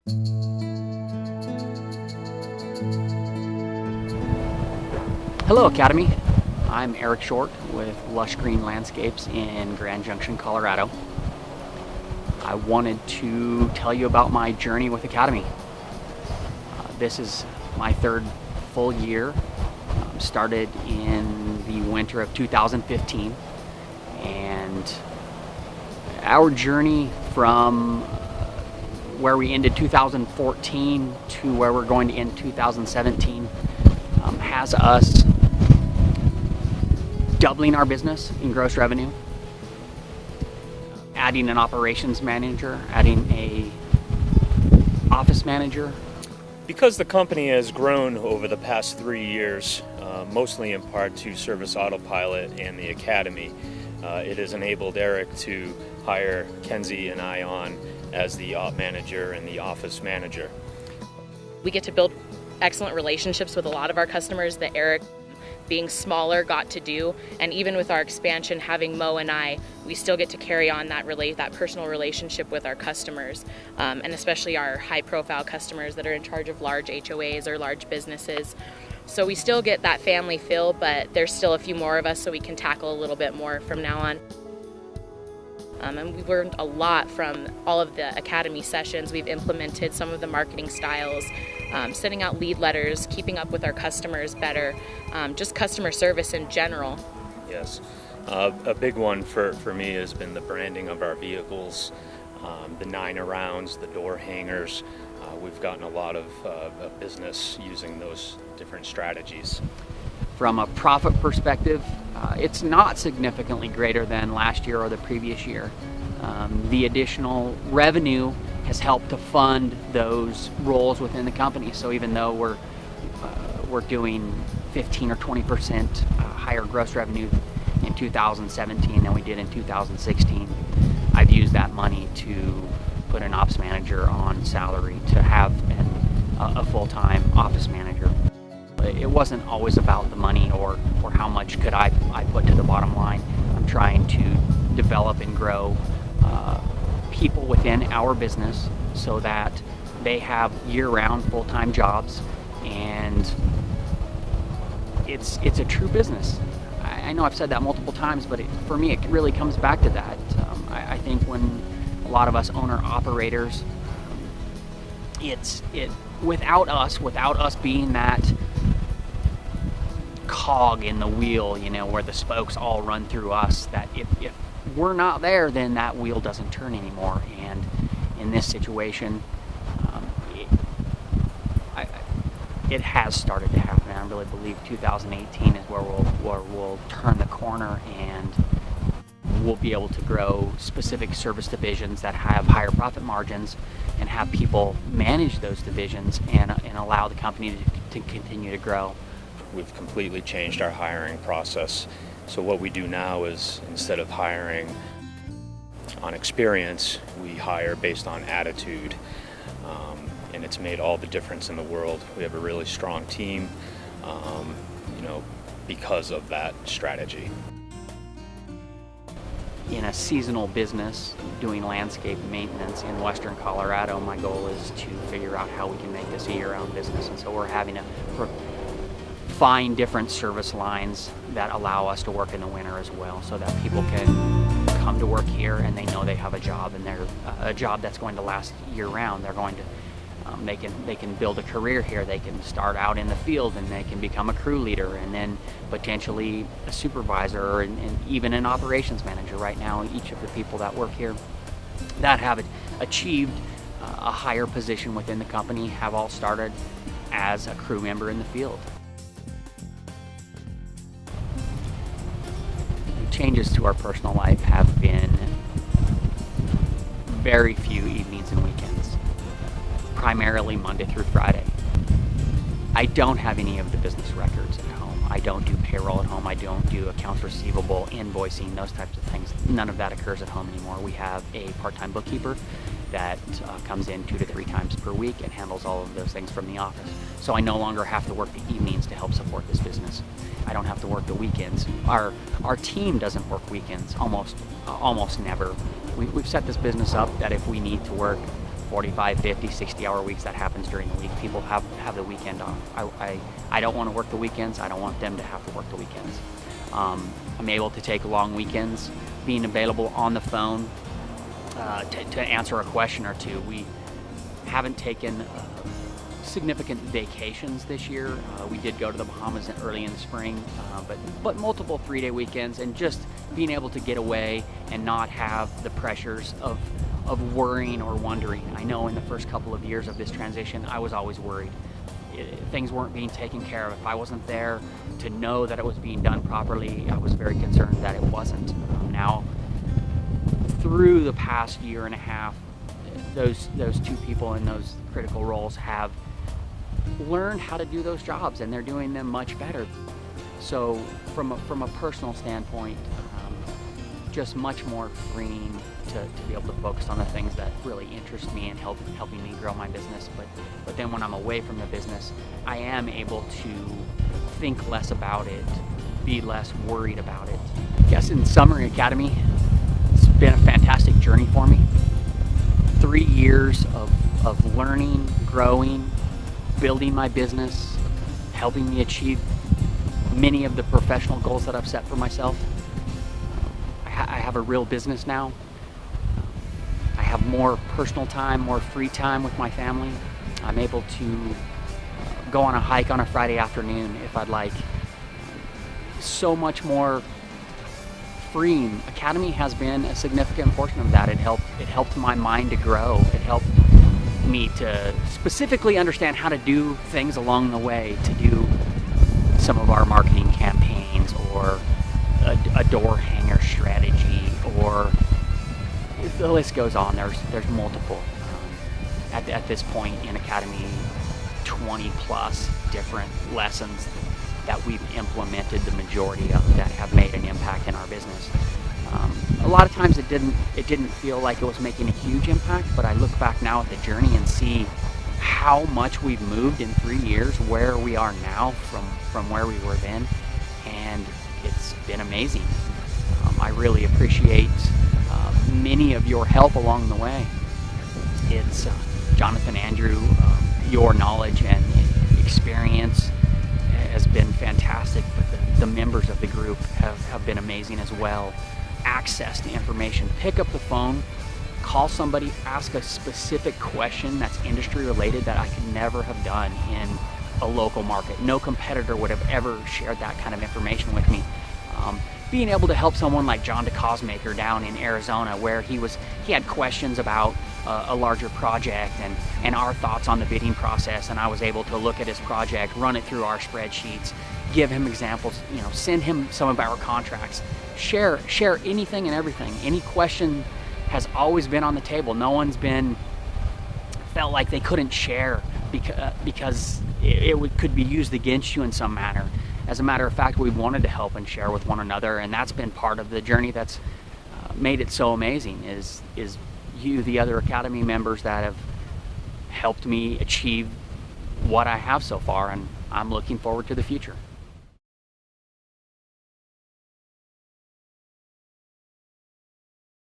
Hello, Academy. I'm Eric Short with Lush Green Landscapes in Grand Junction, Colorado. I wanted to tell you about my journey with Academy. This is my third full year. Started in the winter of 2015, and our journey from where we ended 2014 to where we're going to end 2017 has us doubling our business in gross revenue, adding an operations manager, adding a office manager. Because the company has grown over the past 3 years, mostly in part to Service Autopilot and the Academy, it has enabled Eric to hire Kenzie and I on as the op manager and the office manager. We get to build excellent relationships with a lot of our customers that Eric, being smaller, got to do, and even with our expansion, having Mo and I, we still get to carry on that personal relationship with our customers, and especially our high-profile customers that are in charge of large HOAs or large businesses. So we still get that family feel, but there's still a few more of us, so we can tackle a little bit more from now on. And we've learned a lot from all of the Academy sessions. We've implemented some of the marketing styles, sending out lead letters, keeping up with our customers better, just customer service in general. Yes. A big one for me has been the branding of our vehicles, the 9-arounds, the door hangers. We've gotten a lot of business using those different strategies. From a profit perspective, it's not significantly greater than last year or the previous year. The additional revenue has helped to fund those roles within the company. So even though we're doing 15 or 20% higher gross revenue in 2017 than we did in 2016, I've used that money to put an ops manager on salary to have a full-time office manager. It wasn't always about the money or how much could I put to the bottom line. I'm trying to develop and grow people within our business so that they have year-round full-time jobs, and it's a true business. I know I've said that multiple times, but for me it really comes back to that. I think when a lot of us owner-operators, without us being that cog in the wheel, where the spokes all run through us, that if we're not there, then that wheel doesn't turn anymore. And in this situation, it has started to happen. I really believe 2018 is where we'll turn the corner, and we'll be able to grow specific service divisions that have higher profit margins and have people manage those divisions and allow the company to continue to grow. We've completely changed our hiring process. So what we do now is, instead of hiring on experience, we hire based on attitude. And it's made all the difference in the world. We have a really strong team, because of that strategy. In a seasonal business, doing landscape maintenance in western Colorado, my goal is to figure out how we can make this a year-round business. And so we're having to find different service lines that allow us to work in the winter as well, so that people can come to work here and they know they have a job, and they're a job that's going to last year-round. They're going to they can build a career here. They can start out in the field and they can become a crew leader, and then potentially a supervisor, and even an operations manager. Right now, each of the people that work here that have achieved a higher position within the company have all started as a crew member in the field. Changes to our personal life have been very few evenings and weekends, primarily Monday through Friday. I don't have any of the business records at home. I don't do payroll at home. I don't do accounts receivable, invoicing, those types of things. None of that occurs at home anymore. We have a part-time bookkeeper that comes in 2 to 3 times per week and handles all of those things from the office. So I no longer have to work the evenings to help support this business. I don't have to work the weekends. Our team doesn't work weekends, almost never. We've set this business up that if we need to work 45, 50, 60-hour weeks. That happens during the week. People have the weekend off. I don't want to work the weekends. I don't want them to have to work the weekends. I'm able to take long weekends, being available on the phone to answer a question or two. We haven't taken significant vacations this year. We did go to the Bahamas early in the spring, but multiple 3-day weekends, and just being able to get away and not have the pressures of worrying or wondering. I know in the first couple of years of this transition, I was always worried. Things weren't being taken care of. If I wasn't there to know that it was being done properly, I was very concerned that it wasn't. Now, through the past year and a half, those two people in those critical roles have learned how to do those jobs, and they're doing them much better. So from a personal standpoint, just much more freeing to be able to focus on the things that really interest me and helping me grow my business. But then when I'm away from the business, I am able to think less about it, be less worried about it. I guess in summary, Academy, it's been a fantastic journey for me. 3 years of learning, growing, building my business, helping me achieve many of the professional goals that I've set for myself. I have a real business now. I have more personal time, more free time with my family. I'm able to go on a hike on a Friday afternoon if I'd like. So much more freeing. Academy has been a significant portion of that. It helped my mind to grow. It helped me to specifically understand how to do things along the way, to do some of our marketing campaigns, or a door hanger strategy, or the list goes on. There's multiple. At this point in Academy, 20 plus different lessons that we've implemented, the majority of that have made an impact in our business. A lot of times it didn't feel like it was making a huge impact, but I look back now at the journey and see how much we've moved in 3 years, where we are now from where we were then, and it's been amazing. I really appreciate many of your help along the way. It's Jonathan, Andrew, your knowledge and experience has been fantastic, but the members of the group have been amazing as well. Access to information. Pick up the phone, call somebody, ask a specific question that's industry related that I could never have done in a local market. No competitor would have ever shared that kind of information with me. Being able to help someone like John DeCosmaker down in Arizona, where he had questions about a larger project and our thoughts on the bidding process, and I was able to look at his project, run it through our spreadsheets, give him examples, send him some of our contracts, share anything and everything. Any question has always been on the table. No one's felt like they couldn't share because it could be used against you in some manner. As a matter of fact, we wanted to help and share with one another, and that's been part of the journey that's made it so amazing, is you, the other Academy members that have helped me achieve what I have so far, and I'm looking forward to the future.